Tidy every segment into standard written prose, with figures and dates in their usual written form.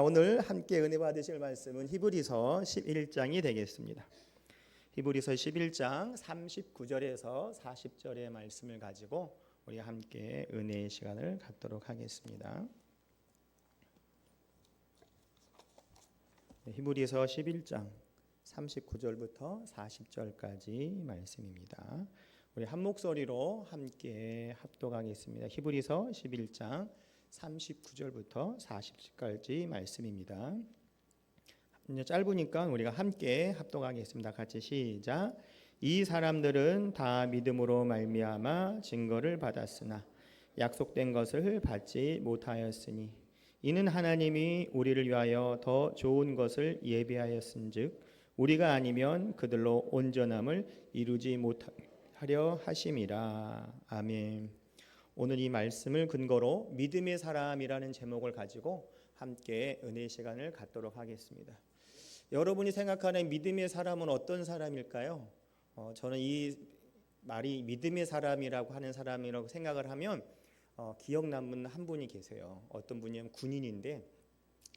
오늘 함께 은혜 받으실 말씀은 히브리서 11장이 되겠습니다. 히브리서 11장 39절에서 40절의 말씀을 가지고 우리 함께 은혜의 시간을 갖도록 하겠습니다. 히브리서 11장 39절부터 40절까지 말씀입니다. 우리 한 목소리로 함께 합독하겠습니다. 히브리서 11장 39절부터 40절까지 말씀입니다. 짧으니까 우리가 함께 합독하겠습니다. 같이 시작. 이 사람들은 다 믿음으로 말미암아 증거를 받았으나 약속된 것을 받지 못하였으니 이는 하나님이 우리를 위하여 더 좋은 것을 예비하였은즉 우리가 아니면 그들로 온전함을 이루지 못하려 하심이라. 아멘. 오늘 이 말씀을 근거로 믿음의 사람이라는 제목을 가지고 함께 은혜의 시간을 갖도록 하겠습니다. 여러분이 생각하는 믿음의 사람은 어떤 사람일까요? 저는 이 말이 믿음의 사람이라고 하는 사람이라고 생각을 하면 기억 남는 한 분이 계세요. 어떤 분이냐면 군인인데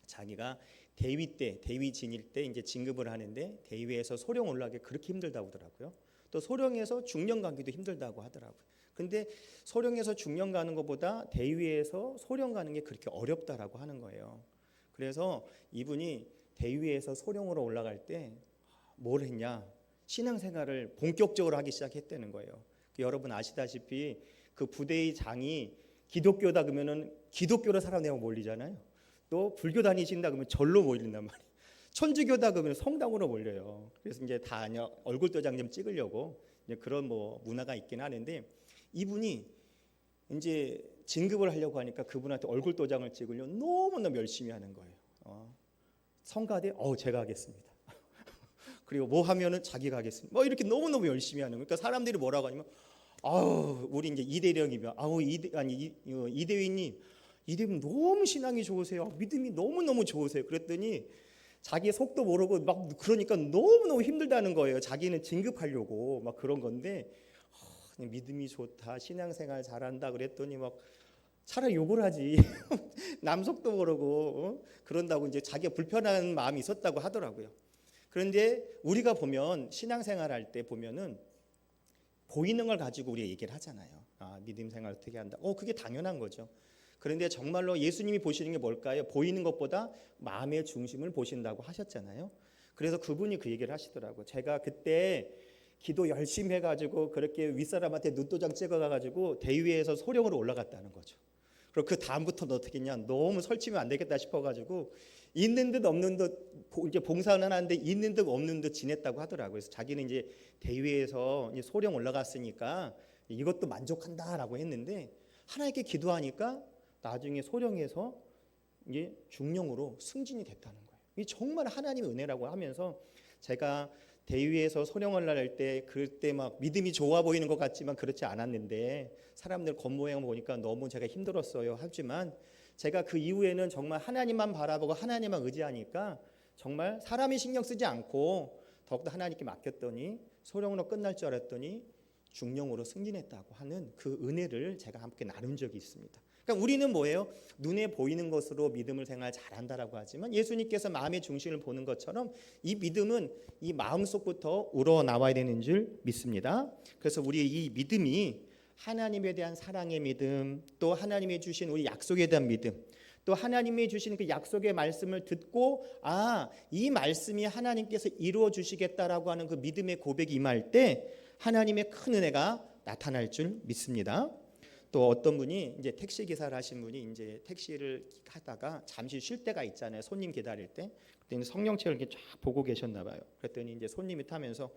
자기가 대위 지닐 때 이제 진급을 하는데 대위에서 소령 올라가기 그렇게 힘들다고 하더라고요. 또 소령에서 중령 가기도 힘들다고 하더라고요. 근데 소령에서 중령 가는 것보다 대위에서 소령 가는 게 그렇게 어렵다라고 하는 거예요. 그래서 이분이 대위에서 소령으로 올라갈 때 뭘 했냐? 신앙생활을 본격적으로 하기 시작했다는 거예요. 여러분 아시다시피 그 부대의 장이 기독교다 그러면은 기독교로 사람들이 몰리잖아요. 또 불교 다니신다 그러면 절로 몰린단 말이에요. 천주교다 그러면 성당으로 몰려요. 그래서 이제 다 얼굴 도장 좀 찍으려고 이제 그런 문화가 있긴 하는데 이분이 이제 진급을 하려고 하니까 그분한테 얼굴 도장을 찍으려고 너무너무 열심히 하는 거예요. 성가대 제가 하겠습니다. 그리고 뭐 하면은 자기가 하겠습니다. 이렇게 너무너무 열심히 하는 거예요. 그러니까 사람들이 뭐라고 하냐면 우리 이제 이대령이면 이대위님 이대위님 너무 신앙이 좋으세요. 믿음이 너무너무 좋으세요. 그랬더니 자기 속도 모르고 막 그러니까 너무너무 힘들다는 거예요. 자기는 진급하려고 막 그런 건데 믿음이 좋다, 신앙생활 잘한다 그랬더니 막 차라리 욕을 하지. 남 속도 모르고 그런다고 이제 자기가 불편한 마음이 있었다고 하더라고요. 그런데 우리가 보면 신앙생활 할 때 보면은 보이는 걸 가지고 우리가 얘기를 하잖아요. 믿음 생활 어떻게 한다. 그게 당연한 거죠. 그런데 정말로 예수님이 보시는 게 뭘까요? 보이는 것보다 마음의 중심을 보신다고 하셨잖아요. 그래서 그분이 그 얘기를 하시더라고요. 제가 그때 기도 열심히 해가지고 그렇게 윗사람한테 눈도장 찍어가지고 대위에서 소령으로 올라갔다는 거죠. 그리고 그 다음부터는 어떻게 했냐? 너무 설치면 안 되겠다 싶어가지고 있는 듯 없는 듯 이제 봉사는 하는데 있는 듯 없는 듯 지냈다고 하더라고요. 그래서 자기는 이제 대위에서 이제 소령 올라갔으니까 이것도 만족한다라고 했는데 하나님께 기도하니까 나중에 소령에서 이게 중령으로 승진이 됐다는 거예요. 이 정말 하나님의 은혜라고 하면서 제가 대위에서 소령을 날 때 그때 막 믿음이 좋아 보이는 것 같지만 그렇지 않았는데 사람들 겉모양 보니까 너무 제가 힘들었어요. 하지만 제가 그 이후에는 정말 하나님만 바라보고 하나님만 의지하니까 정말 사람이 신경 쓰지 않고 더욱더 하나님께 맡겼더니 소령으로 끝날 줄 알았더니 중령으로 승진했다고 하는 그 은혜를 제가 함께 나눈 적이 있습니다. 그러니까 우리는 뭐예요? 눈에 보이는 것으로 믿음을 생활 잘한다라고 하지만 예수님께서 마음의 중심을 보는 것처럼 이 믿음은 이 마음속부터 우러나와야 되는 줄 믿습니다. 그래서 우리 이 믿음이 하나님에 대한 사랑의 믿음, 또 하나님이 주신 우리 약속에 대한 믿음, 또 하나님이 주신 그 약속의 말씀을 듣고 이 말씀이 하나님께서 이루어 주시겠다라고 하는 그 믿음의 고백이 임할 때 하나님의 큰 은혜가 나타날 줄 믿습니다. 또 어떤 분이 이제 택시 기사를 하신 분이 이제 택시를 하다가 잠시 쉴 때가 있잖아요. 손님 기다릴 때. 그때 성경책을 이렇게 쫙 보고 계셨나 봐요. 그랬더니 이제 손님이 타면서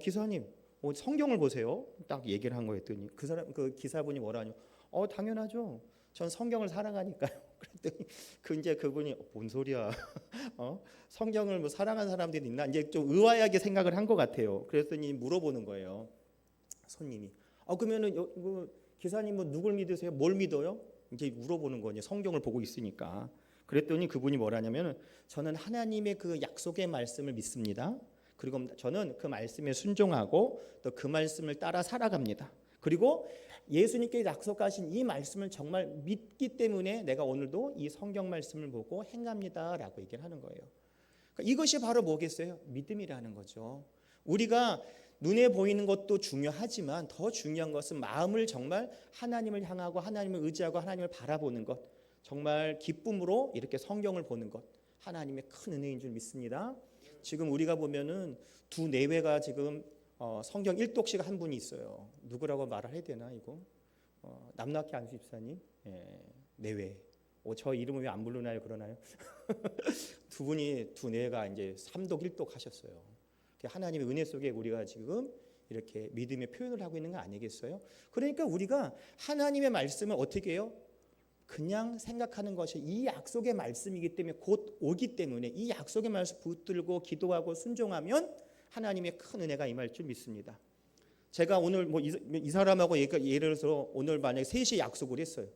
기사님 성경을 보세요. 딱 얘기를 한 거였더니 그 기사분이 뭐라뇨? 당연하죠. 전 성경을 사랑하니까요. 그랬더니 이제 그분이 뭔 소리야? 성경을 사랑하는 사람들이 있나? 이제 좀 의아하게 생각을 한 것 같아요. 그랬더니 물어보는 거예요. 손님이 그러면은 기사님 누굴 믿으세요? 뭘 믿어요? 이제 물어보는 거예요. 성경을 보고 있으니까. 그랬더니 그분이 뭐라냐면 저는 하나님의 그 약속의 말씀을 믿습니다. 그리고 저는 그 말씀에 순종하고 또 그 말씀을 따라 살아갑니다. 그리고 예수님께 약속하신 이 말씀을 정말 믿기 때문에 내가 오늘도 이 성경 말씀을 보고 행합니다라고 얘기를 하는 거예요. 그러니까 이것이 바로 뭐겠어요? 믿음이라는 거죠. 우리가 눈에 보이는 것도 중요하지만 더 중요한 것은 마음을 정말 하나님을 향하고 하나님을 의지하고 하나님을 바라보는 것, 정말 기쁨으로 이렇게 성경을 보는 것, 하나님의 큰 은혜인 줄 믿습니다. 지금 우리가 보면은 두 내외가 지금 성경 1독씩 한 분이 있어요. 누구라고 말을 해야 되나 이거? 남낙희 안수 집사님, 내외. 저 이름을 왜 안 부르나요? 그러나요? 두 분이 두 내외가 이제 3독 1독 하셨어요. 하나님의 은혜 속에 우리가 지금 이렇게 믿음의 표현을 하고 있는 거 아니겠어요? 그러니까 우리가 하나님의 말씀을 어떻게 해요? 그냥 생각하는 것이 이 약속의 말씀이기 때문에 곧 오기 때문에 이 약속의 말씀 붙들고 기도하고 순종하면 하나님의 큰 은혜가 임할 줄 믿습니다. 제가 오늘 이 사람하고 예를 들어서 오늘 만약에 3시에 약속을 했어요.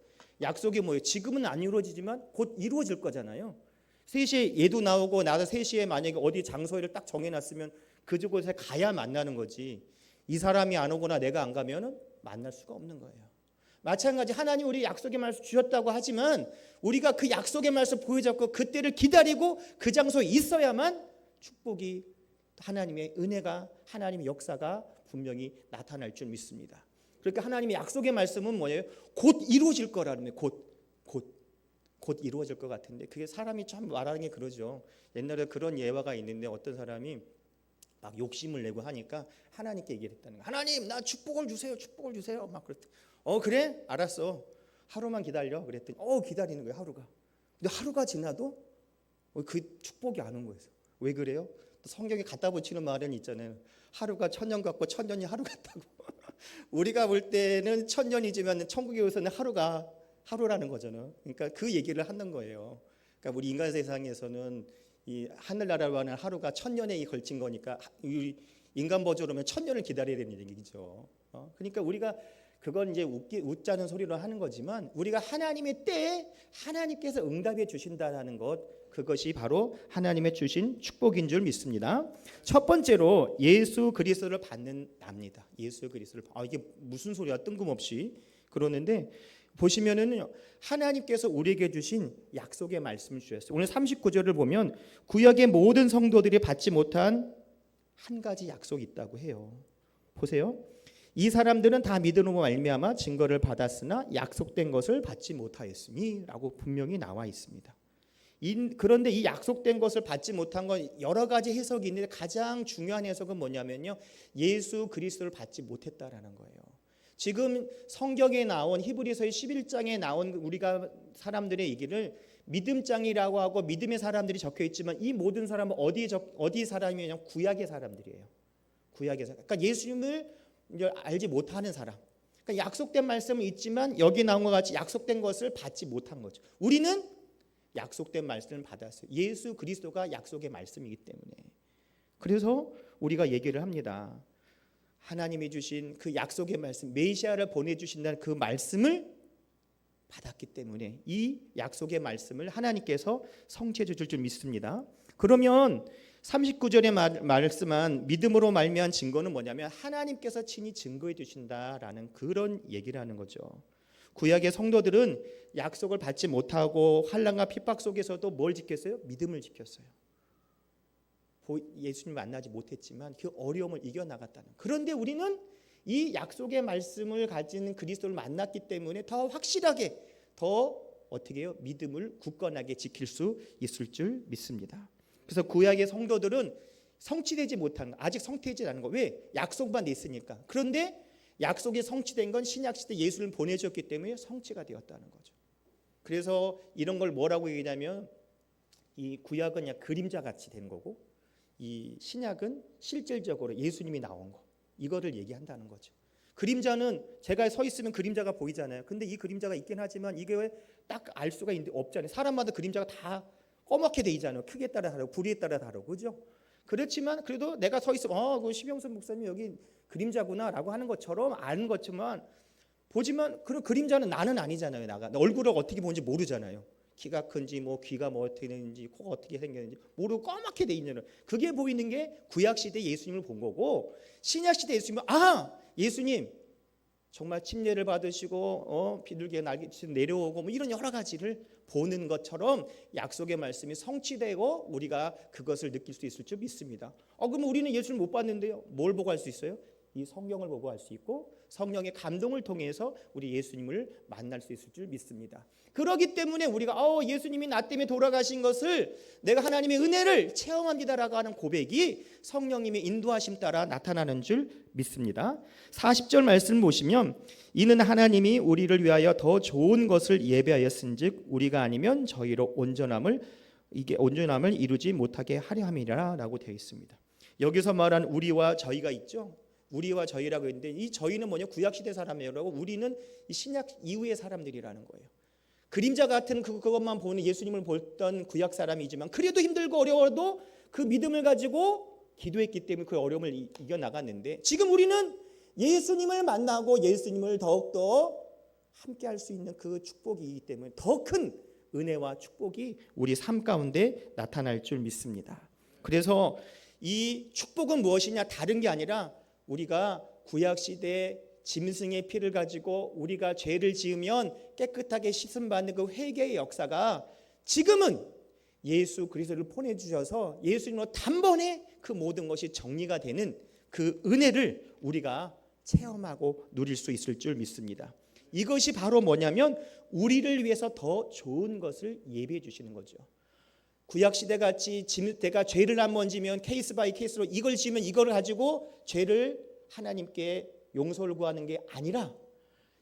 약속이 뭐예요? 지금은 안 이루어지지만 곧 이루어질 거잖아요. 3시에 얘도 나오고 나도 3시에 만약에 어디 장소를 딱 정해놨으면 그곳에 가야 만나는 거지. 이 사람이 안 오거나 내가 안 가면은 만날 수가 없는 거예요. 마찬가지 하나님 우리 약속의 말씀 주셨다고 하지만 우리가 그 약속의 말씀 보여잡고 그때를 기다리고 그 장소에 있어야만 축복이 하나님의 은혜가 하나님의 역사가 분명히 나타날 줄 믿습니다. 그러니까 하나님의 약속의 말씀은 뭐예요? 곧 이루어질 거라는 거예요. 곧 이루어질 것 같은데 그게 사람이 참 말하는 게 그러죠. 옛날에 그런 예화가 있는데 어떤 사람이 막 욕심을 내고 하니까 하나님께 얘기를 했다는 거예요. 하나님 나 축복을 주세요. 축복을 주세요. 막 그랬더니 그래 알았어. 하루만 기다려. 그랬더니 기다리는 거예요. 하루가. 근데 하루가 지나도 그 축복이 안 온 거예요. 왜 그래요? 성경에 갖다 붙이는 말은 있잖아요. 하루가 천년 같고 천년이 하루 같다고. 우리가 볼 때는 천년이지만 천국에 오서는 하루가 하루라는 거잖아요. 그러니까 그 얘기를 하는 거예요. 그러니까 우리 인간 세상에서는 이 하늘나라와는 하루가 천년에 걸친 거니까 인간 버전으로면 천년을 기다려야 되는 얘기죠. 그러니까 우리가 그건 이제 웃자는 소리로 하는 거지만 우리가 하나님의 때에 하나님께서 응답해 주신다는 것 그것이 바로 하나님의 주신 축복인 줄 믿습니다. 첫 번째로 예수 그리스도를 받는답니다. 예수 그리스도를 이게 무슨 소리야 뜬금없이 그러는데 보시면은 하나님께서 우리에게 주신 약속의 말씀을 주셨어요. 오늘 39절을 보면 구약의 모든 성도들이 받지 못한 한 가지 약속이 있다고 해요. 보세요. 이 사람들은 다 믿음으로 말미암아 증거를 받았으나 약속된 것을 받지 못하였으니라고 분명히 나와 있습니다. 그런데 이 약속된 것을 받지 못한 건 여러 가지 해석이 있는데 가장 중요한 해석은 뭐냐면요. 예수 그리스도를 받지 못했다라는 거예요. 지금 성경에 나온 히브리서의 11장에 나온 우리가 사람들의 얘기를 믿음장이라고 하고 믿음의 사람들이 적혀 있지만 이 모든 사람은 어디 사람이냐면 구약의 사람들이에요. 구약의 사람. 그러니까 예수님을 알지 못하는 사람. 그러니까 약속된 말씀은 있지만 여기 나온 것 같이 약속된 것을 받지 못한 거죠. 우리는 약속된 말씀을 받았어요. 예수 그리스도가 약속의 말씀이기 때문에. 그래서 우리가 얘기를 합니다. 하나님이 주신 그 약속의 말씀, 메시아를 보내주신다는 그 말씀을 받았기 때문에 이 약속의 말씀을 하나님께서 성취해 줄 줄 믿습니다. 그러면 39절에 말씀한 믿음으로 말미암은 증거는 뭐냐면 하나님께서 친히 증거해 주신다라는 그런 얘기를 하는 거죠. 구약의 성도들은 약속을 받지 못하고 환난과 핍박 속에서도 뭘 지켰어요? 믿음을 지켰어요. 예수님 만나지 못했지만 그 어려움을 이겨나갔다는. 그런데 우리는 이 약속의 말씀을 가진 그리스도를 만났기 때문에 더 확실하게 더 어떻게 해요? 믿음을 굳건하게 지킬 수 있을 줄 믿습니다. 그래서 구약의 성도들은 성취되지 못한 아직 성취되지 않은 거. 왜? 약속만 있으니까. 그런데 약속이 성취된 건 신약시대 예수를 보내주셨기 때문에 성취가 되었다는 거죠. 그래서 이런 걸 뭐라고 얘기하냐면 이 구약은 그냥 그림자같이 된 거고 이 신약은 실질적으로 예수님이 나온 거. 이거를 얘기한다는 거죠. 그림자는 제가 서 있으면 그림자가 보이잖아요. 근데 이 그림자가 있긴 하지만 이게 왜 딱 알 수가 없잖아요. 사람마다 그림자가 다 꺼멓게 돼 있잖아요. 크기에 따라 다르고 부리에 따라 다르고 그죠? 그렇지만 그래도 내가 서 있으면 그 심영선 목사님 여기 그림자구나라고 하는 것처럼 아는 것지만 보지만 그 그림자는 나는 아니잖아요. 얼굴을 어떻게 보는지 모르잖아요. 키가 큰지 뭐 귀가 뭐 어떻게 되는지 코가 어떻게 생겼는지 모르고 까맣게 돼 있는 그게 보이는 게 구약 시대 예수님을 본 거고 신약 시대 예수님은 예수님 정말 침례를 받으시고 비둘기가 날개치 내려오고 뭐 이런 여러 가지를 보는 것처럼 약속의 말씀이 성취되고 우리가 그것을 느낄 수 있을 줄 믿습니다. 그럼 우리는 예수를 못 봤는데요. 뭘 보고 할 수 있어요? 이 성경을 보고 할 수 있고 성령의 감동을 통해서 우리 예수님을 만날 수 있을 줄 믿습니다. 그렇기 때문에 우리가 예수님이 나 때문에 돌아가신 것을 내가 하나님의 은혜를 체험합니다라고 하는 고백이 성령님의 인도하심 따라 나타나는 줄 믿습니다. 40절 말씀 보시면 이는 하나님이 우리를 위하여 더 좋은 것을 예배하였은즉 우리가 아니면 저희로 온전함을 이루지 못하게 하려 함이라라고 되어 있습니다. 여기서 말한 우리와 저희가 있죠. 우리와 저희라고 했는데 이 저희는 뭐냐? 구약시대 사람이라고 우리는 이 신약 이후의 사람들이라는 거예요. 그림자 같은 그것만 보는 예수님을 보던 구약 사람이지만 그래도 힘들고 어려워도 그 믿음을 가지고 기도했기 때문에 그 어려움을 이겨나갔는데 지금 우리는 예수님을 만나고 예수님을 더욱더 함께 할 수 있는 그 축복이기 때문에 더 큰 은혜와 축복이 우리 삶 가운데 나타날 줄 믿습니다. 그래서 이 축복은 무엇이냐? 다른 게 아니라 우리가 구약시대 짐승의 피를 가지고 우리가 죄를 지으면 깨끗하게 씻음받는 그 회개의 역사가 지금은 예수 그리스도를 보내주셔서 예수님으로 단번에 그 모든 것이 정리가 되는 그 은혜를 우리가 체험하고 누릴 수 있을 줄 믿습니다. 이것이 바로 뭐냐면 우리를 위해서 더 좋은 것을 예비해 주시는 거죠. 구약시대 같이 내가 죄를 한번 지면 케이스 바이 케이스로 이걸 지면 이걸 가지고 죄를 하나님께 용서를 구하는 게 아니라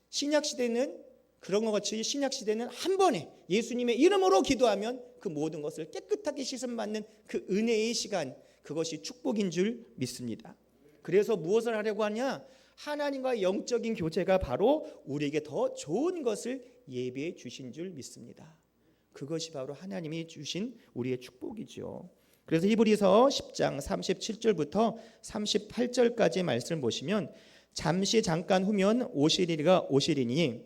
신약시대는 그런 것 같이 신약시대는 한 번에 예수님의 이름으로 기도하면 그 모든 것을 깨끗하게 씻음받는 그 은혜의 시간, 그것이 축복인 줄 믿습니다. 그래서 무엇을 하려고 하냐? 하나님과 영적인 교제가 바로 우리에게 더 좋은 것을 예비해 주신 줄 믿습니다. 그것이 바로 하나님이 주신 우리의 축복이죠. 그래서 히브리서 10장 37절부터 38절까지 말씀을 보시면 잠깐 후면 오시리가 오시리니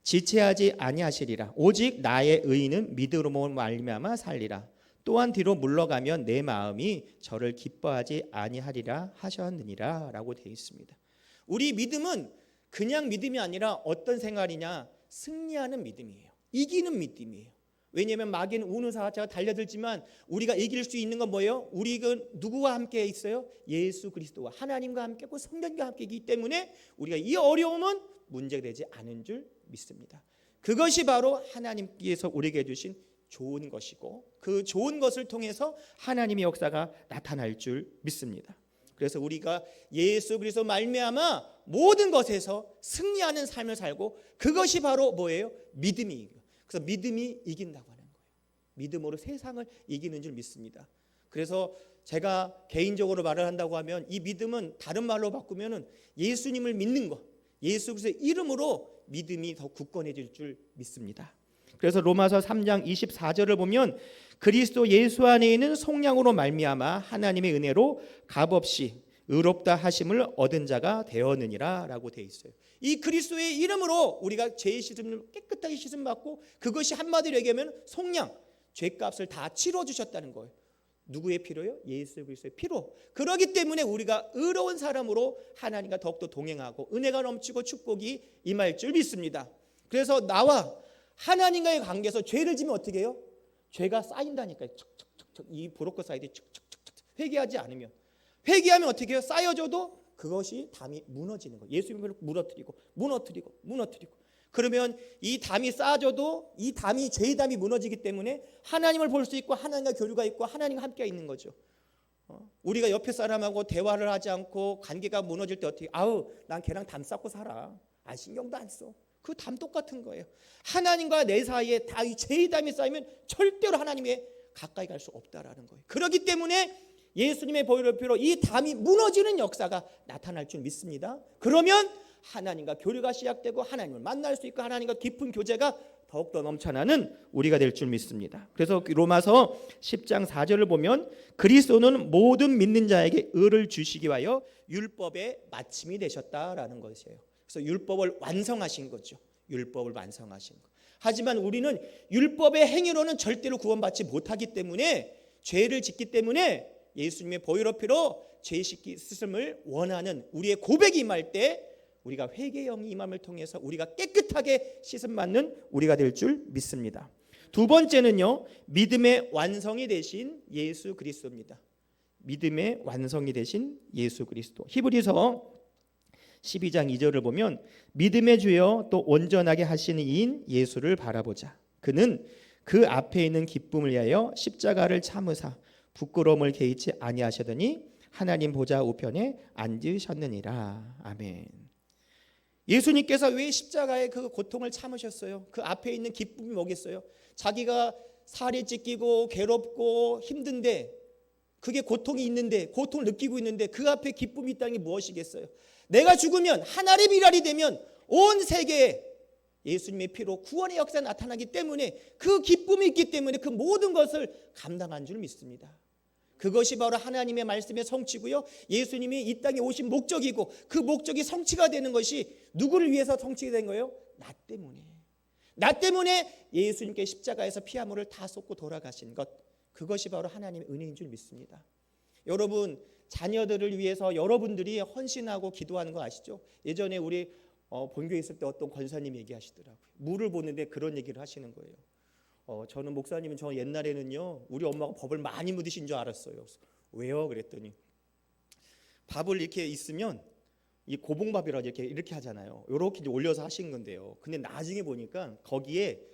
지체하지 아니하시리라. 오직 나의 의인은 믿음으로 말미암아 살리라. 또한 뒤로 물러가면 내 마음이 저를 기뻐하지 아니하리라 하셨느니라 라고 되어 있습니다. 우리 믿음은 그냥 믿음이 아니라 어떤 생활이냐? 승리하는 믿음이에요. 이기는 믿음이에요. 왜냐하면 마귀는 우는 사자가 달려들지만 우리가 이길 수 있는 건 뭐예요? 우리가 누구와 함께 있어요? 예수 그리스도와 하나님과 함께 있고 성령과 함께 있기 때문에 우리가 이 어려움은 문제가 되지 않은 줄 믿습니다. 그것이 바로 하나님께서 우리에게 주신 좋은 것이고 그 좋은 것을 통해서 하나님의 역사가 나타날 줄 믿습니다. 그래서 우리가 예수 그리스도 말미암아 모든 것에서 승리하는 삶을 살고 그것이 바로 뭐예요? 믿음이에요. 그래서 믿음이 이긴다고 하는 거예요. 믿음으로 세상을 이기는 줄 믿습니다. 그래서 제가 개인적으로 말을 한다고 하면 이 믿음은 다른 말로 바꾸면은 예수님을 믿는 것, 예수 그리스도의 이름으로 믿음이 더 굳건해질 줄 믿습니다. 그래서 로마서 3장 24절을 보면 그리스도 예수 안에 있는 속량으로 말미암아 하나님의 은혜로 값없이 의롭다 하심을 얻은 자가 되었느니라 라고 되어 있어요. 이 그리스도의 이름으로 우리가 죄의 씻음을 깨끗하게 씻음받고 그것이 한마디로 얘기하면 속량, 죄값을 다 치러주셨다는 거예요. 누구의 피로요? 예수 그리스도의 피로. 그렇기 때문에 우리가 의로운 사람으로 하나님과 더욱더 동행하고 은혜가 넘치고 축복이 임할 줄 믿습니다. 그래서 나와 하나님과의 관계에서 죄를 지면 어떻게 해요? 죄가 쌓인다니까요. 척척척척 이 브로커 사이드에 척척척척 회개하지 않으면 회개하면 어떻게 해요? 쌓여져도 그것이 담이 무너지는 거예요. 예수님을 무너뜨리고 그러면 이 담이 쌓아져도 이 담이 죄의 담이 무너지기 때문에 하나님을 볼 수 있고 하나님과 교류가 있고 하나님과 함께 있는 거죠. 우리가 옆에 사람하고 대화를 하지 않고 관계가 무너질 때 어떻게 난 걔랑 담 쌓고 살아. 신경도 안 써. 그 담 똑같은 거예요. 하나님과 내 사이에 다 이 죄의 담이 쌓이면 절대로 하나님에 가까이 갈 수 없다라는 거예요. 그렇기 때문에 예수님의 보혈로 이 담이 무너지는 역사가 나타날 줄 믿습니다. 그러면 하나님과 교류가 시작되고 하나님을 만날 수 있고 하나님과 깊은 교제가 더욱더 넘쳐나는 우리가 될 줄 믿습니다. 그래서 로마서 10장 4절을 보면 그리스도는 모든 믿는 자에게 의를 주시기 위하여 율법의 마침이 되셨다라는 것이에요. 그래서 율법을 완성하신 거죠. 율법을 완성하신 것. 하지만 우리는 율법의 행위로는 절대로 구원받지 못하기 때문에 죄를 짓기 때문에 예수님의 보혈의 피로 죄 씻음을 원하는 우리의 고백이 임할 때 우리가 회개의 영이 임함을 통해서 우리가 깨끗하게 씻음 받는 우리가 될 줄 믿습니다. 두 번째는요, 믿음의 완성이 되신 예수 그리스도입니다. 믿음의 완성이 되신 예수 그리스도. 히브리서 12장 2절을 보면 믿음의 주여 또 온전하게 하시는 이인 예수를 바라보자. 그는 그 앞에 있는 기쁨을 위하여 십자가를 참으사 부끄러움을 개의치 아니하시더니 하나님 보좌 우편에 앉으셨느니라. 아멘. 예수님께서 왜 십자가의 그 고통을 참으셨어요? 그 앞에 있는 기쁨이 뭐겠어요? 자기가 살이 찢기고 괴롭고 힘든데, 그게 고통이 있는데, 고통을 느끼고 있는데 그 앞에 기쁨이 있다는 게 무엇이겠어요? 내가 죽으면, 하나님의 일할이 되면 온 세계에 예수님의 피로 구원의 역사가 나타나기 때문에, 그 기쁨이 있기 때문에 그 모든 것을 감당한 줄 믿습니다. 그것이 바로 하나님의 말씀의 성취고요, 예수님이 이 땅에 오신 목적이고, 그 목적이 성취가 되는 것이 누구를 위해서 성취가 된 거예요? 나 때문에. 나 때문에 예수님께 십자가에서 피 한 물을 다 쏟고 돌아가신 것, 그것이 바로 하나님의 은혜인 줄 믿습니다. 여러분, 자녀들을 위해서 여러분들이 헌신하고 기도하는 거 아시죠? 예전에 우리 본교에 있을 때 어떤 권사님이 얘기하시더라고요. 물을 보는데 그런 얘기를 하시는 거예요. 저는 목사님은 저 옛날에는요, 우리 엄마가 밥을 많이 묻으신 줄 알았어요. 왜요? 그랬더니 밥을 이렇게 있으면 이 고봉밥이라고 이렇게 하잖아요. 이렇게 이제 올려서 하신 건데요. 근데 나중에 보니까 거기에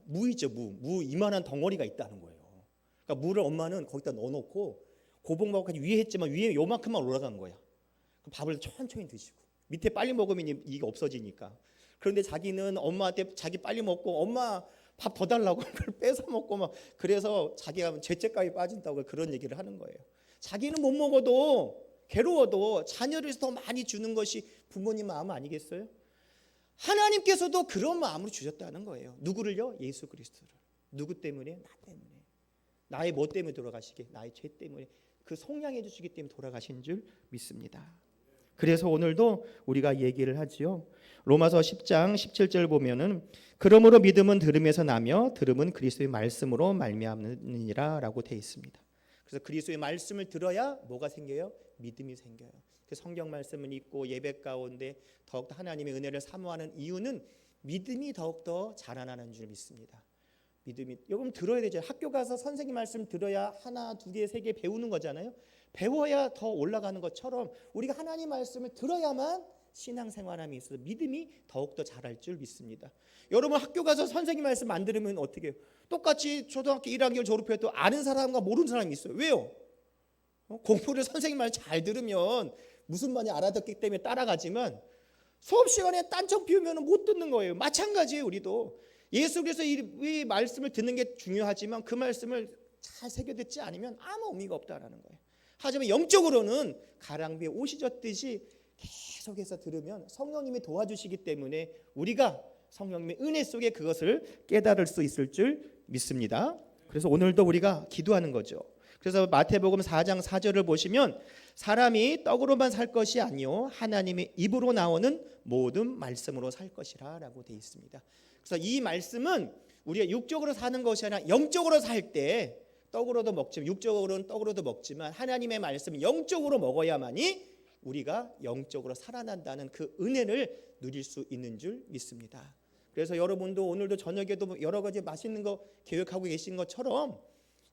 무 있죠, 무 이만한 덩어리가 있다는 거예요. 그러니까 물을 엄마는 거기다 넣어놓고 고봉밥까지 위에 했지만 위에 요만큼만 올라간 거야. 밥을 천천히 드시고 밑에 빨리 먹으면 이게 없어지니까. 그런데 자기는 엄마한테 자기 빨리 먹고 엄마 밥 더 달라고 그걸 뺏어 먹고 막, 그래서 자기가 죄책감이 빠진다고 그런 얘기를 하는 거예요. 자기는 못 먹어도 괴로워도 자녀를 위해서 더 많이 주는 것이 부모님 마음 아니겠어요? 하나님께서도 그런 마음으로 주셨다는 거예요. 누구를요? 예수 그리스도를. 누구 때문에? 나 때문에. 나의 뭐 때문에 돌아가시게? 나의 죄 때문에. 그 속량해 주시기 때문에 돌아가신 줄 믿습니다. 그래서 오늘도 우리가 얘기를 하지요. 로마서 10장 17절 보면은 그러므로 믿음은 들음에서 나며 들음은 그리스도의 말씀으로 말미암느니라 라고 되어 있습니다. 그래서 그리스도의 말씀을 들어야 뭐가 생겨요? 믿음이 생겨요. 성경 말씀을 읽고 예배 가운데 더욱더 하나님의 은혜를 사모하는 이유는 믿음이 더욱더 자라나는 줄 믿습니다. 믿음이, 여러분 들어야 되죠. 학교 가서 선생님 말씀 들어야 하나, 두 개, 세 개 배우는 거잖아요. 배워야 더 올라가는 것처럼 우리가 하나님 말씀을 들어야만 신앙생활함이 있어서 믿음이 더욱더 자랄 줄 믿습니다. 여러분 학교 가서 선생님 말씀 안 들으면 어떻게 해요? 똑같이 초등학교 1학년 졸업해도 아는 사람과 모르는 사람이 있어요. 왜요? 공부를 선생님 말 잘 들으면 무슨 말인지 알아듣기 때문에 따라가지만 수업 시간에 딴청 피우면 못 듣는 거예요. 마찬가지예요. 우리도 예수 그리스도 이 말씀을 듣는 게 중요하지만 그 말씀을 잘 새겨 듣지 않으면 아무 의미가 없다라는 거예요. 하지만 영적으로는 가랑비에 옷이 젖듯이 계속해서 들으면 성령님이 도와주시기 때문에 우리가 성령님의 은혜 속에 그것을 깨달을 수 있을 줄 믿습니다. 그래서 오늘도 우리가 기도하는 거죠. 그래서 마태복음 4장 4절을 보시면 사람이 떡으로만 살 것이 아니요 하나님의 입으로 나오는 모든 말씀으로 살 것이라 라고 되어 있습니다. 그래서 이 말씀은 우리가 육적으로 사는 것이 아니라 영적으로 살 때 떡으로도 먹지만, 육적으로는 떡으로도 먹지만 하나님의 말씀은 영적으로 먹어야만이 우리가 영적으로 살아난다는 그 은혜를 누릴 수 있는 줄 믿습니다. 그래서 여러분도 오늘도 저녁에도 여러 가지 맛있는 거 계획하고 계신 것처럼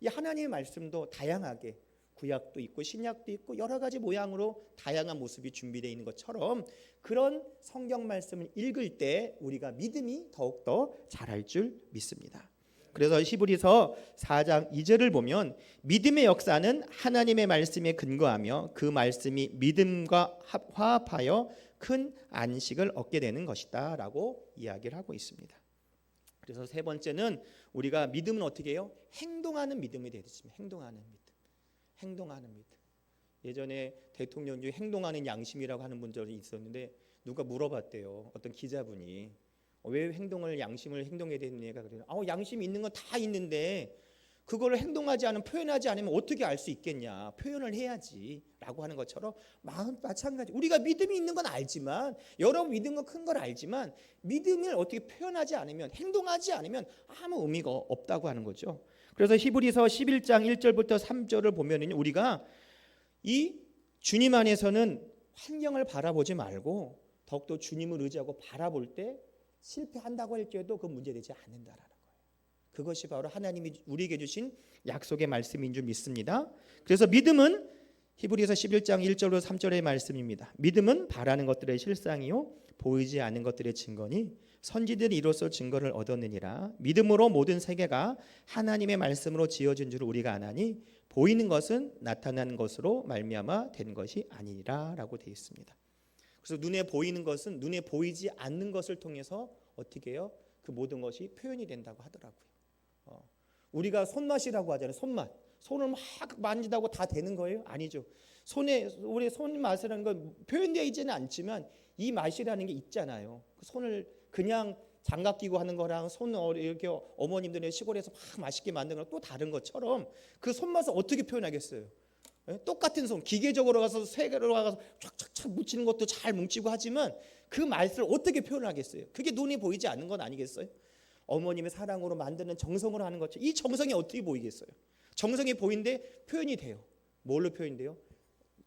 이 하나님의 말씀도 다양하게 구약도 있고 신약도 있고 여러 가지 모양으로 다양한 모습이 준비되어 있는 것처럼 그런 성경 말씀을 읽을 때 우리가 믿음이 더욱더 자랄 줄 믿습니다. 그래서 히브리서 4장 2절을 보면 믿음의 역사는 하나님의 말씀에 근거하며 그 말씀이 믿음과 화합하여 큰 안식을 얻게 되는 것이다 라고 이야기를 하고 있습니다. 그래서 세 번째는 우리가 믿음은 어떻게 해요? 행동하는 믿음이 되겠습니다. 행동하는 믿음. 예전에 대통령 중에 행동하는 양심이라고 하는 분들이 있었는데 누가 물어봤대요. 어떤 기자분이 왜 양심을 행동해야 되느냐가 그래요. 양심이 있는 건 다 있는데 그걸 행동하지 않으면, 표현하지 않으면 어떻게 알 수 있겠냐. 표현을 해야지라고 하는 것처럼 마찬가지. 우리가 믿음이 있는 건 알지만, 여러분 믿은 건 큰 걸 알지만 믿음을 어떻게 표현하지 않으면, 행동하지 않으면 아무 의미가 없다고 하는 거죠. 그래서 히브리서 11장 1절부터 3절을 보면은 우리가 이 주님 안에서는 환경을 바라보지 말고 더욱더 주님을 의지하고 바라볼 때 실패한다고 할지라도 그 문제되지 않는다라는 거예요. 그것이 바로 하나님이 우리에게 주신 약속의 말씀인 줄 믿습니다. 그래서 믿음은 히브리서 11장 1절로 3절의 말씀입니다. 믿음은 바라는 것들의 실상이요 보이지 않는 것들의 증거니 선지들이 이로써 증거를 얻었느니라. 믿음으로 모든 세계가 하나님의 말씀으로 지어진 줄 우리가 아나니 보이는 것은 나타나는 것으로 말미암아 된 것이 아니라라고 되어 있습니다. 그래서 눈에 보이는 것은 눈에 보이지 않는 것을 통해서 어떻게 해요? 그 모든 것이 표현이 된다고 하더라고요. 우리가 손맛이라고 하잖아요. 손맛. 손을 막 만지다고 다 되는 거예요? 아니죠. 우리 손 맛이라는 건 표현되어 있지는 않지만 이 맛이라는 게 있잖아요. 손을 그냥 장갑 끼고 하는 거랑 손 이렇게 어머님들의 시골에서 막 맛있게 만드는 거랑 또 다른 것처럼 그 손맛을 어떻게 표현하겠어요? 똑같은 손, 기계적으로 가서 쇠로 가서 촥촥촥 묻히는 것도 잘 뭉치고 하지만 그 맛을 어떻게 표현하겠어요? 그게 눈이 보이지 않는 건 아니겠어요? 어머님의 사랑으로 만드는 정성으로 하는 것처럼 이 정성이 어떻게 보이겠어요? 정성이 보이는데 표현이 돼요. 뭘로 표현돼요?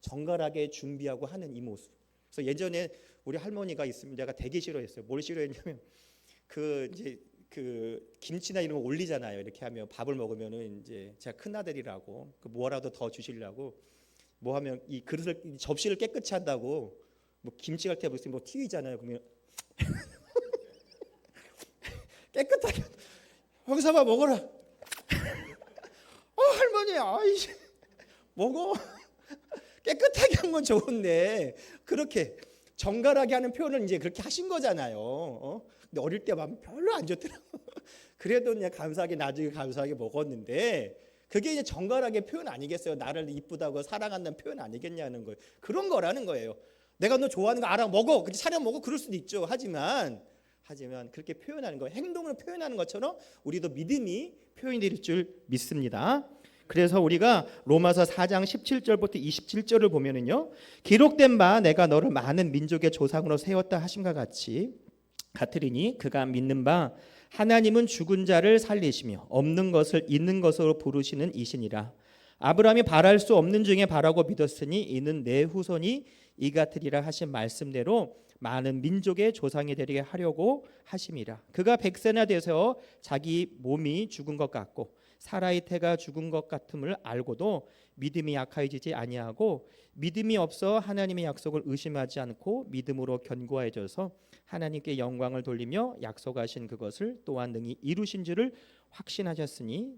정갈하게 준비하고 하는 이 모습. 그래서 예전에 우리 할머니가 있으면 내가 되게 싫어했어요. 뭘 싫어했냐면 그 김치나 이런 거 올리잖아요. 이렇게 하면 밥을 먹으면은 이제 제가 큰 아들이라고 그 뭐라도 더 주시려고 뭐 하면 이 그릇을 이 접시를 깨끗이 한다고 뭐 김치 갈 때 무슨 뭐 튀기잖아요. 그러면 깨끗하게 형사봐 먹어라. 할머니 아이씨 먹어. 깨끗하게 한 건 좋은데 그렇게 정갈하게 하는 표현을 이제 그렇게 하신 거잖아요. 근데 어릴 때 마음 별로 안 좋더라고. 그래도 그냥 감사하게 나중에 감사하게 먹었는데 그게 이제 정갈하게 표현 아니겠어요? 나를 이쁘다고 사랑한다는 표현 아니겠냐는 거예요. 그런 거라는 거예요. 내가 너 좋아하는 거 알아 먹어. 그렇게 차려 먹어. 그럴 수도 있죠. 하지만 그렇게 표현하는 거예요. 행동으로 표현하는 것처럼 우리도 믿음이 표현이 될 줄 믿습니다. 그래서 우리가 로마서 4장 17절부터 27절을 보면은요. 기록된 바 내가 너를 많은 민족의 조상으로 세웠다 하심과 같으리니 그가 믿는 바 하나님은 죽은 자를 살리시며 없는 것을 있는 것으로 부르시는 이시니라. 아브라함이 바랄 수 없는 중에 바라고 믿었으니 이는 내 후손이 이 같으리라 하신 말씀대로 많은 민족의 조상이 되게 하려고 하심이라. 그가 100세나 돼서 자기 몸이 죽은 것 같고 사라의 태가 죽은 것 같음을 알고도 믿음이 약해지지 아니하고 믿음이 없어 하나님의 약속을 의심하지 않고 믿음으로 견고해져서 하나님께 영광을 돌리며 약속하신 그것을 또한 능히 이루신 줄을 확신하셨으니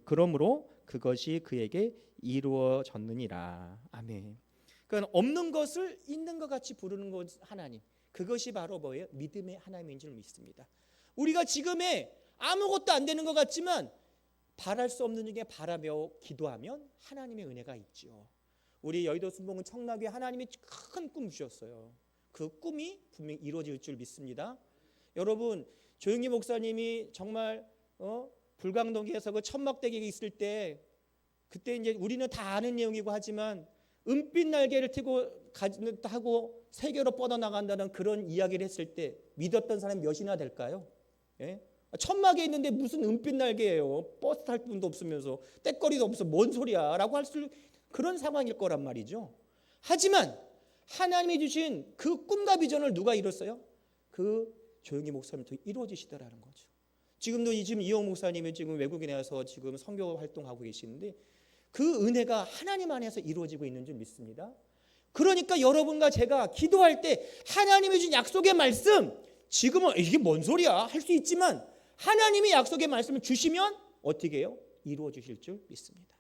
그러므로 그것이 그에게 이루어졌느니라. 아멘. 그러니까 없는 것을 있는 것 같이 부르는 것 하나님. 그것이 바로 뭐예요? 믿음의 하나님인 줄 믿습니다. 우리가 지금에 아무것도 안 되는 것 같지만 바랄 수 없는 중에 바라며 기도하면 하나님의 은혜가 있죠. 우리 여의도 순복음 청락교회 하나님이 큰 꿈 주셨어요. 그 꿈이 분명히 이루어질 줄 믿습니다. 여러분 조영기 목사님이 정말 불광동에서 그 천막대기에 있을 때 그때 이제 우리는 다 아는 내용이고 하지만 은빛 날개를 타고 세계로 뻗어나간다는 그런 이야기를 했을 때 믿었던 사람이 몇이나 될까요? 예? 천막에 있는데 무슨 은빛 날개예요. 버스 탈 분도 없으면서 떏거리도 없어 뭔 소리야 라고 할 수 그런 상황일 거란 말이죠. 하지만 하나님이 주신 그 꿈과 비전을 누가 이뤘어요? 그 조영기 목사님 통해 이루어지시더라는 거죠. 지금도 지금 이영 목사님이 지금 외국에 나와서 지금 선교 활동하고 계시는데 그 은혜가 하나님 안에서 이루어지고 있는 줄 믿습니다. 그러니까 여러분과 제가 기도할 때 하나님이 준 약속의 말씀 지금은 이게 뭔 소리야 할 수 있지만 하나님이 약속의 말씀을 주시면 어떻게 해요? 이루어 주실 줄 믿습니다.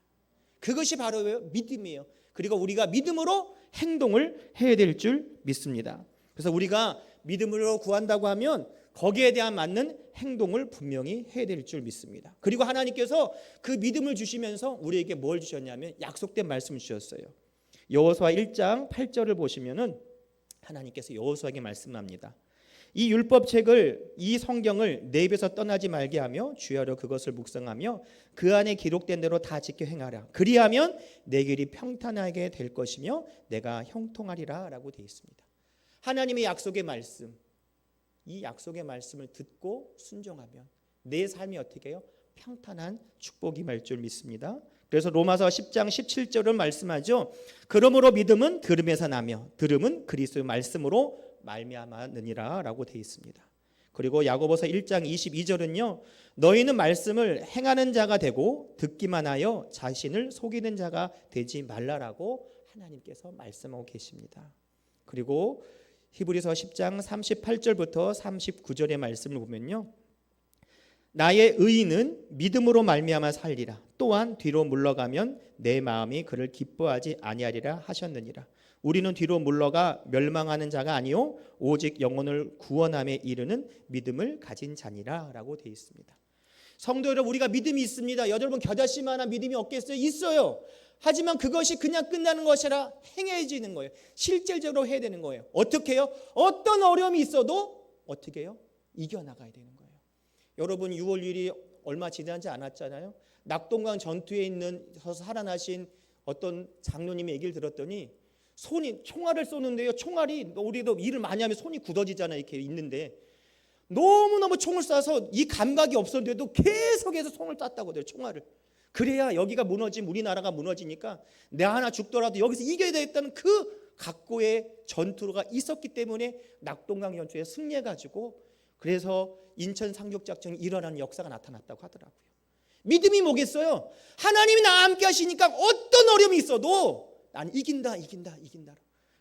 그것이 바로 믿음이에요. 그리고 우리가 믿음으로 행동을 해야 될 줄 믿습니다. 그래서 우리가 믿음으로 구한다고 하면 거기에 대한 맞는 행동을 분명히 해야 될 줄 믿습니다. 그리고 하나님께서 그 믿음을 주시면서 우리에게 뭘 주셨냐면 약속된 말씀을 주셨어요. 여호수아 1장 8절을 보시면은 하나님께서 여호수아에게 말씀합니다. 이 율법책을 이 성경을 내 입에서 떠나지 말게 하며 주야로 그것을 묵상하며 그 안에 기록된 대로 다 지켜 행하라. 그리하면 내 길이 평탄하게 될 것이며 내가 형통하리라 라고 되어 있습니다. 하나님의 약속의 말씀, 이 약속의 말씀을 듣고 순종하면 내 삶이 어떻게 해요? 평탄한 축복이 말 줄 믿습니다. 그래서 로마서 10장 17절은 말씀하죠. 그러므로 믿음은 들음에서 나며 들음은 그리스도의 말씀으로 말미암았느니라 라고 되어 있습니다. 그리고 야고보서 1장 22절은요. 너희는 말씀을 행하는 자가 되고 듣기만 하여 자신을 속이는 자가 되지 말라라고 하나님께서 말씀하고 계십니다. 그리고 히브리서 10장 38절부터 39절의 말씀을 보면요. 나의 의인은 믿음으로 말미암아 살리라. 또한 뒤로 물러가면 내 마음이 그를 기뻐하지 아니하리라 하셨느니라. 우리는 뒤로 물러가 멸망하는 자가 아니요 오직 영혼을 구원함에 이르는 믿음을 가진 자니라 라고 되어 있습니다. 성도 여러분, 우리가 믿음이 있습니다. 여러분 겨자씨만한 믿음이 없겠어요? 있어요. 하지만 그것이 그냥 끝나는 것이 아니라 행해지는 거예요. 실질적으로 해야 되는 거예요. 어떻게 해요? 어떤 어려움이 있어도 어떻게 해요? 이겨나가야 되는 거예요. 여러분 6월 1일이 얼마 지나지 않았잖아요. 낙동강 전투에 있는 살아나신 어떤 장로님의 얘기를 들었더니 손이 총알을 쏘는데요. 총알이 우리도 일을 많이 하면 손이 굳어지잖아요. 이렇게 있는데 너무너무 총을 쏴서 이 감각이 없었는데도 계속해서 총을 쐈다고 해요. 총알을. 그래야 여기가 무너지면 우리나라가 무너지니까 내 하나 죽더라도 여기서 이겨야 되겠다는 그 각고의 전투가 있었기 때문에 낙동강 전투에 승리해가지고 그래서 인천 상륙작전이 일어나는 역사가 나타났다고 하더라고요. 믿음이 뭐겠어요? 하나님이 나와 함께 하시니까 어떤 어려움이 있어도 난 이긴다.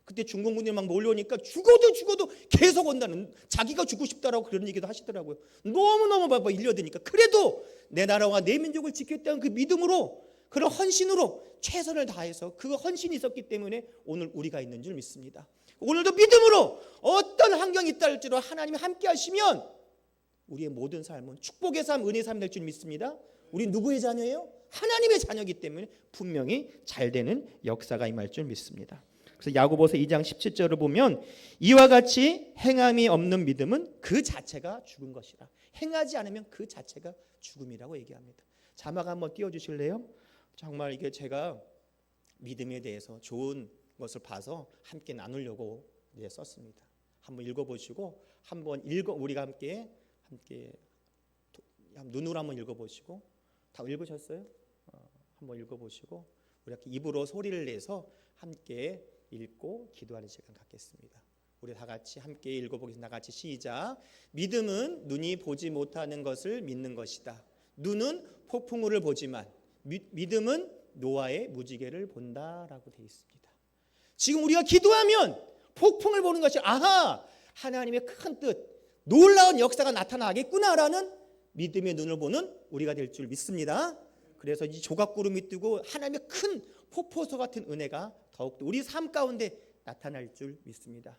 그때 중공군들이 막 몰려오니까 죽어도 계속 온다는, 자기가 죽고 싶다라고 그런 얘기도 하시더라고요. 너무너무 막 일려드니까 그래도 내 나라와 내 민족을 지켰다는 그 믿음으로, 그런 헌신으로 최선을 다해서 그 헌신이 있었기 때문에 오늘 우리가 있는 줄 믿습니다. 오늘도 믿음으로 어떤 환경이 있다 할지라도 하나님이 함께 하시면 우리의 모든 삶은 축복의 삶, 은혜의 삶 될 줄 믿습니다. 우리 누구의 자녀예요? 하나님의 자녀이기 때문에 분명히 잘 되는 역사가 임할 줄 믿습니다. 그래서 야고보서 2장 17절을 보면 이와 같이 행함이 없는 믿음은 그 자체가 죽은 것이라. 행하지 않으면 그 자체가 죽음이라고 얘기합니다. 자막 한번 띄워주실래요? 정말 이게 제가 믿음에 대해서 좋은 것을 봐서 함께 나누려고 썼습니다. 한번 읽어보시고 우리가 함께 눈으로 한번 읽어보시고, 다 읽으셨어요? 한번 읽어보시고 우리 이렇게 입으로 소리를 내서 함께 읽고 기도하는 시간 갖겠습니다. 우리 다 같이 함께 읽어보겠습니다. 다 같이 시작. 믿음은 눈이 보지 못하는 것을 믿는 것이다. 눈은 폭풍우를 보지만 믿음은 노아의 무지개를 본다라고 되어 있습니다. 지금 우리가 기도하면 폭풍을 보는 것이 하나님의 큰 뜻, 놀라운 역사가 나타나겠구나라는 믿음의 눈을 보는 우리가 될 줄 믿습니다. 그래서 이 조각구름이 뜨고 하나님의 큰 폭포수 같은 은혜가 더욱더 우리 삶 가운데 나타날 줄 믿습니다.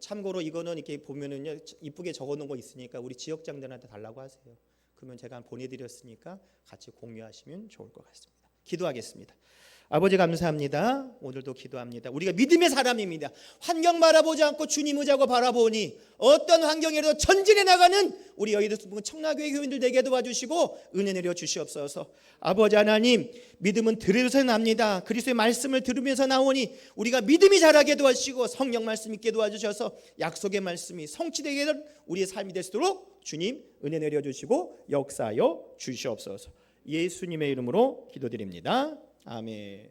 참고로 이거는 이렇게 보면은요, 이쁘게 적어놓은 거 있으니까 우리 지역장들한테 달라고 하세요. 그러면 제가 보내드렸으니까 같이 공유하시면 좋을 것 같습니다. 기도하겠습니다. 아버지 감사합니다. 오늘도 기도합니다. 우리가 믿음의 사람입니다. 환경 바라보지 않고 주님 의지하고 바라보니 어떤 환경에도 전진해 나가는 우리 여의도 청라교회 교인들 되게 도와주시고 은혜 내려 주시옵소서. 아버지 하나님, 믿음은 들으면서 납니다. 그리스도의 말씀을 들으면서 나오니 우리가 믿음이 자라게 도와주시고 성령 말씀 있게 도와주셔서 약속의 말씀이 성취되게 되는 우리의 삶이 될 수 있도록 주님 은혜 내려 주시고 역사하여 주시옵소서. 예수님의 이름으로 기도드립니다. 아멘.